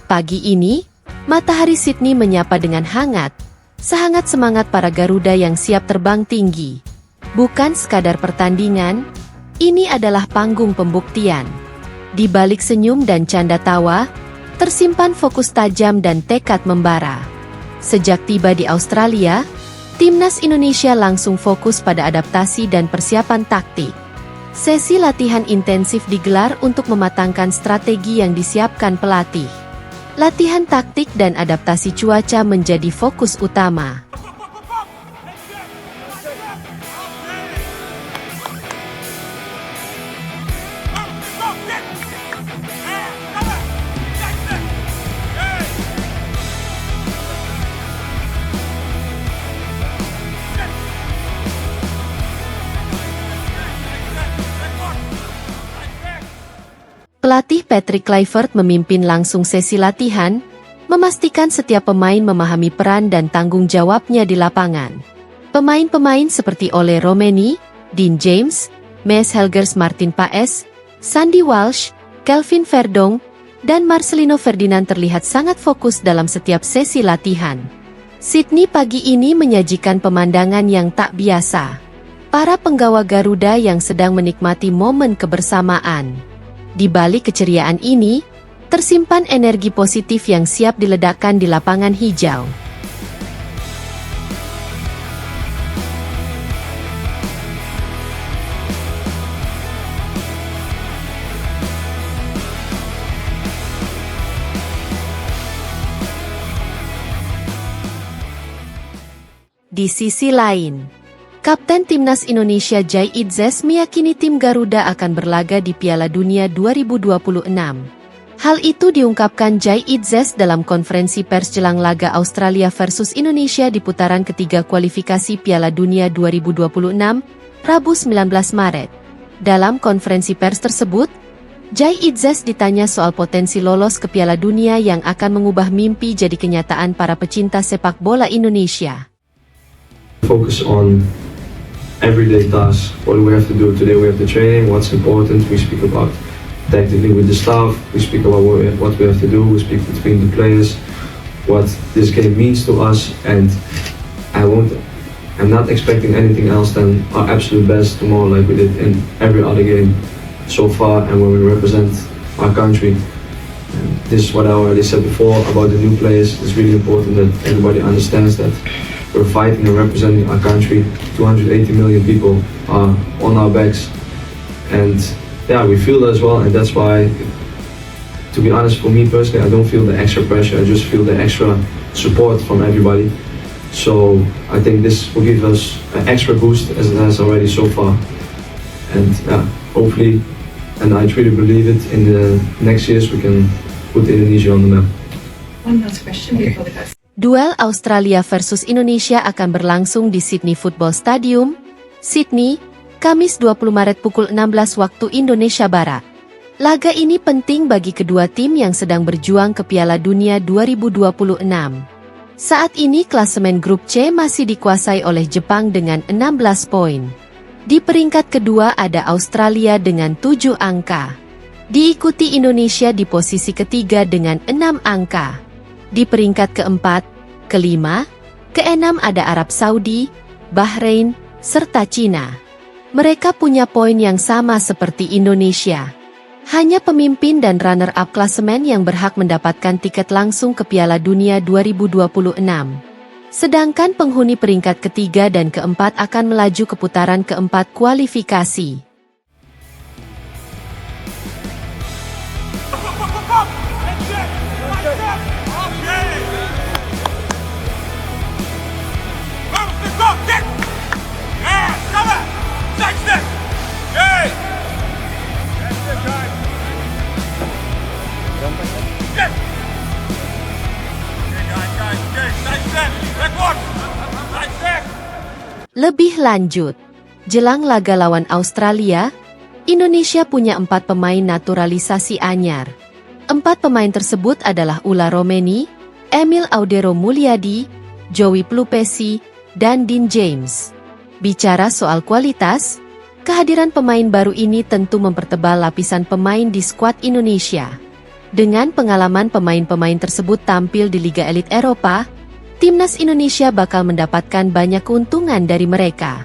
Pagi ini, matahari Sydney menyapa dengan hangat, sehangat semangat para Garuda yang siap terbang tinggi. Bukan sekadar pertandingan, ini adalah panggung pembuktian. Di balik senyum dan canda tawa, tersimpan fokus tajam dan tekad membara. Sejak tiba di Australia, Timnas Indonesia langsung fokus pada adaptasi dan persiapan taktik. Sesi latihan intensif digelar untuk mematangkan strategi yang disiapkan pelatih. Latihan taktik dan adaptasi cuaca menjadi fokus utama. Pelatih Patrick Kluivert memimpin langsung sesi latihan, memastikan setiap pemain memahami peran dan tanggung jawabnya di lapangan. Pemain-pemain seperti Ole Romeni, Dean James, Maes Helgers, Martin Paes, Sandy Walsh, Kelvin Verdong, dan Marcelino Ferdinand terlihat sangat fokus dalam setiap sesi latihan. Sydney pagi ini menyajikan pemandangan yang tak biasa. Para penggawa Garuda yang sedang menikmati momen kebersamaan. Di balik keceriaan ini, tersimpan energi positif yang siap diledakkan di lapangan hijau. Di sisi lain, Kapten Timnas Indonesia Jai Idzes meyakini tim Garuda akan berlaga di Piala Dunia 2026. Hal itu diungkapkan Jai Idzes dalam konferensi pers jelang laga Australia versus Indonesia di putaran ketiga kualifikasi Piala Dunia 2026, Rabu 19 Maret. Dalam konferensi pers tersebut, Jai Idzes ditanya soal potensi lolos ke Piala Dunia yang akan mengubah mimpi jadi kenyataan para pecinta sepak bola Indonesia. Focus on everyday tasks. What do we have to do today? We have the training. What's important? We speak about tactically with the staff. We speak about what we have to do. We speak between the players, what this game means to us, and I'm not expecting anything else than our absolute best tomorrow, like we did in every other game so far, and when we represent our country. And this is what I already said before about the new players. It's really important that everybody understands that we're fighting and representing our country. 280 million people are on our backs, and yeah, we feel that as well. And that's why, to be honest, for me personally, I don't feel the extra pressure. I just feel the extra support from everybody. So I think this will give us an extra boost as it has already so far. And yeah, hopefully, and I truly believe it, in the next years we can put Indonesia on the map. One last question before the guys. Duel Australia versus Indonesia akan berlangsung di Sydney Football Stadium, Sydney, Kamis 20 Maret pukul 16 waktu Indonesia Barat. Laga ini penting bagi kedua tim yang sedang berjuang ke Piala Dunia 2026. Saat ini klasemen grup C masih dikuasai oleh Jepang dengan 16 poin. Di peringkat kedua ada Australia dengan 7 angka. Diikuti Indonesia di posisi ketiga dengan 6 angka. Di peringkat keempat, kelima, keenam ada Arab Saudi, Bahrain, serta Cina. Mereka punya poin yang sama seperti Indonesia. Hanya pemimpin dan runner-up klasemen yang berhak mendapatkan tiket langsung ke Piala Dunia 2026. Sedangkan penghuni peringkat ketiga dan keempat akan melaju ke putaran keempat kualifikasi. Lebih lanjut, jelang laga lawan Australia, Indonesia punya 4 pemain naturalisasi anyar. 4 pemain tersebut adalah Ula Romeni, Emil Audero Mulyadi, Joey Plupesi, dan Dean James. Bicara soal kualitas, kehadiran pemain baru ini tentu mempertebal lapisan pemain di skuad Indonesia. Dengan pengalaman pemain-pemain tersebut tampil di Liga Elit Eropa, timnas Indonesia bakal mendapatkan banyak keuntungan dari mereka.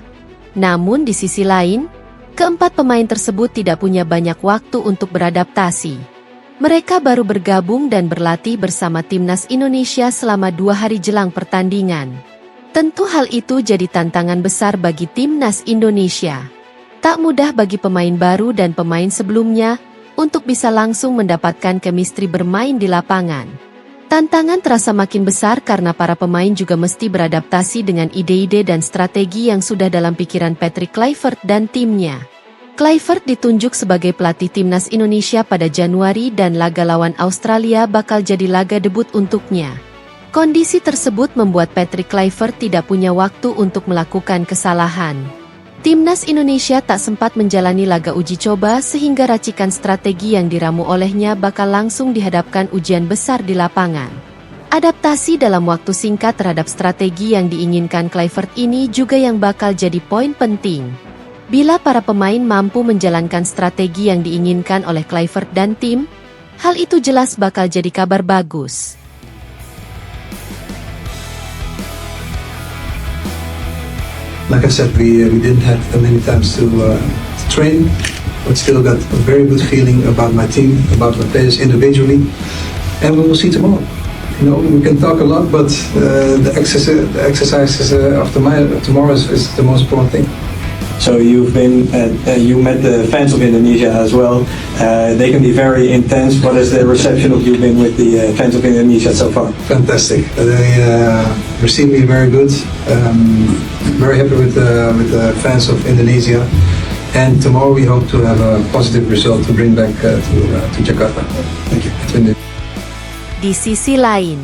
Namun di sisi lain, keempat pemain tersebut tidak punya banyak waktu untuk beradaptasi. Mereka baru bergabung dan berlatih bersama timnas Indonesia selama 2 hari jelang pertandingan. Tentu hal itu jadi tantangan besar bagi timnas Indonesia. Tak mudah bagi pemain baru dan pemain sebelumnya untuk bisa langsung mendapatkan chemistry bermain di lapangan. Tantangan terasa makin besar karena para pemain juga mesti beradaptasi dengan ide-ide dan strategi yang sudah dalam pikiran Patrick Kluivert dan timnya. Kluivert ditunjuk sebagai pelatih timnas Indonesia pada Januari dan laga lawan Australia bakal jadi laga debut untuknya. Kondisi tersebut membuat Patrick Kluivert tidak punya waktu untuk melakukan kesalahan. Timnas Indonesia tak sempat menjalani laga uji coba sehingga racikan strategi yang diramu olehnya bakal langsung dihadapkan ujian besar di lapangan. Adaptasi dalam waktu singkat terhadap strategi yang diinginkan Kluivert ini juga yang bakal jadi poin penting. Bila para pemain mampu menjalankan strategi yang diinginkan oleh Kluivert dan tim, hal itu jelas bakal jadi kabar bagus. Like I said, we didn't have many times to train, but still got a very good feeling about my team, about my players individually, and we will see tomorrow. You know, we can talk a lot, but the exercises of tomorrow is the most important thing. So you've been, you met the fans of Indonesia as well. They can be very intense. What is the reception of you been with the fans of Indonesia so far? Fantastic. They received me very good. Very happy with the fans of Indonesia. And tomorrow we hope to have a positive result to bring back to Jakarta. Thank you. Di sisi lain,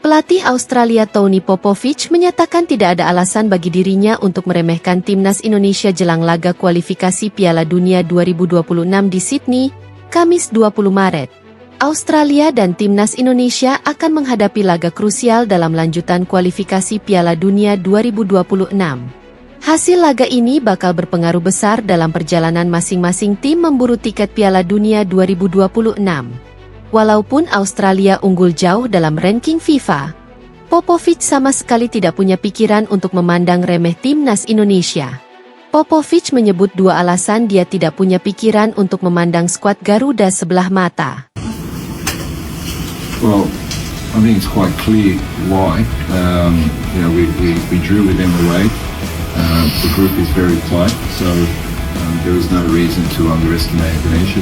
pelatih Australia Tony Popovic menyatakan tidak ada alasan bagi dirinya untuk meremehkan timnas Indonesia jelang laga kualifikasi Piala Dunia 2026 di Sydney, Kamis 20 Maret. Australia dan timnas Indonesia akan menghadapi laga krusial dalam lanjutan kualifikasi Piala Dunia 2026. Hasil laga ini bakal berpengaruh besar dalam perjalanan masing-masing tim memburu tiket Piala Dunia 2026. Walaupun Australia unggul jauh dalam ranking FIFA, Popovic sama sekali tidak punya pikiran untuk memandang remeh timnas Indonesia. Popovic menyebut 2 alasan dia tidak punya pikiran untuk memandang skuad Garuda sebelah mata. Well, I think it's quite clear why. We drew with them away. The group is very tight, so there is no reason to underestimate Indonesia.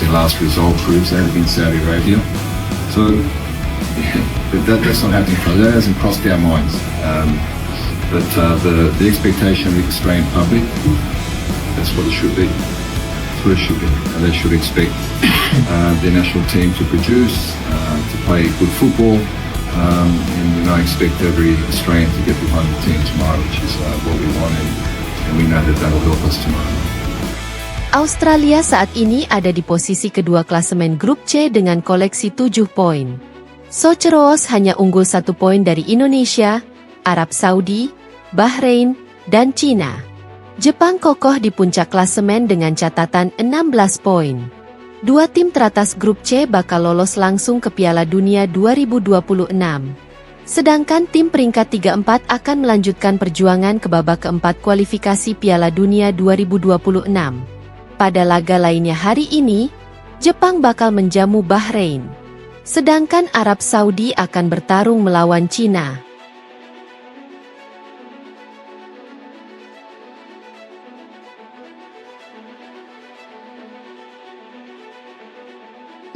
Their last result proves that against Saudi Arabia. So that's not happening for us. That hasn't crossed our minds. But the expectation of the Australian public, that's what it should be. That's what it should be. And they should expect their national team to produce, to play good football, and I expect every Australian to get behind the team tomorrow, which is what we want, and we know that will help us tomorrow. Australia saat ini ada di posisi kedua klasemen grup C dengan koleksi 7 poin. Socceroos hanya unggul 1 poin dari Indonesia, Arab Saudi, Bahrain, dan Cina. Jepang kokoh di puncak klasemen dengan catatan 16 poin. 2 tim teratas grup C bakal lolos langsung ke Piala Dunia 2026. Sedangkan tim peringkat 3-4 akan melanjutkan perjuangan ke babak keempat kualifikasi Piala Dunia 2026. Pada laga lainnya hari ini, Jepang bakal menjamu Bahrain. Sedangkan Arab Saudi akan bertarung melawan Cina.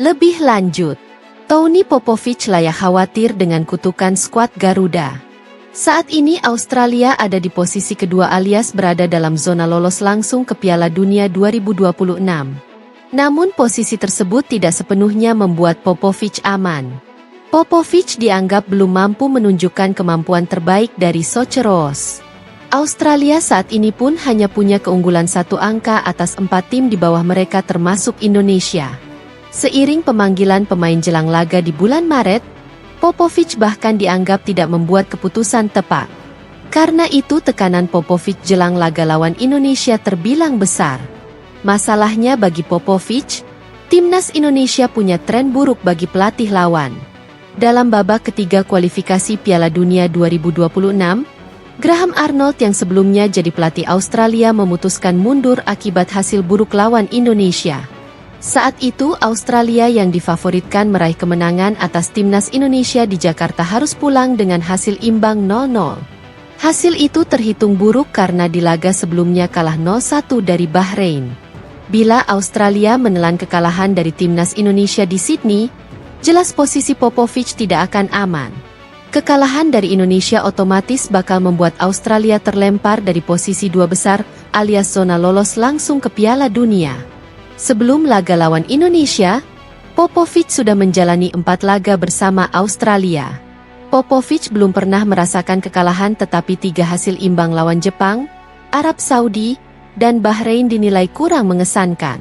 Lebih lanjut, Tony Popovic layak khawatir dengan kutukan skuad Garuda. Saat ini Australia ada di posisi kedua alias berada dalam zona lolos langsung ke Piala Dunia 2026. Namun posisi tersebut tidak sepenuhnya membuat Popovic aman. Popovic dianggap belum mampu menunjukkan kemampuan terbaik dari Socceroos. Australia saat ini pun hanya punya keunggulan 1 angka atas 4 tim di bawah mereka termasuk Indonesia. Seiring pemanggilan pemain jelang laga di bulan Maret, Popovic bahkan dianggap tidak membuat keputusan tepat. Karena itu tekanan Popovic jelang laga lawan Indonesia terbilang besar. Masalahnya bagi Popovic, Timnas Indonesia punya tren buruk bagi pelatih lawan. Dalam babak ketiga kualifikasi Piala Dunia 2026, Graham Arnold yang sebelumnya jadi pelatih Australia memutuskan mundur akibat hasil buruk lawan Indonesia. Saat itu Australia yang difavoritkan meraih kemenangan atas Timnas Indonesia di Jakarta harus pulang dengan hasil imbang 0-0. Hasil itu terhitung buruk karena di laga sebelumnya kalah 0-1 dari Bahrain. Bila Australia menelan kekalahan dari Timnas Indonesia di Sydney, jelas posisi Popovic tidak akan aman. Kekalahan dari Indonesia otomatis bakal membuat Australia terlempar dari posisi 2 besar alias zona lolos langsung ke Piala Dunia. Sebelum laga lawan Indonesia, Popovic sudah menjalani 4 laga bersama Australia. Popovic belum pernah merasakan kekalahan tetapi 3 hasil imbang lawan Jepang, Arab Saudi, dan Bahrain dinilai kurang mengesankan.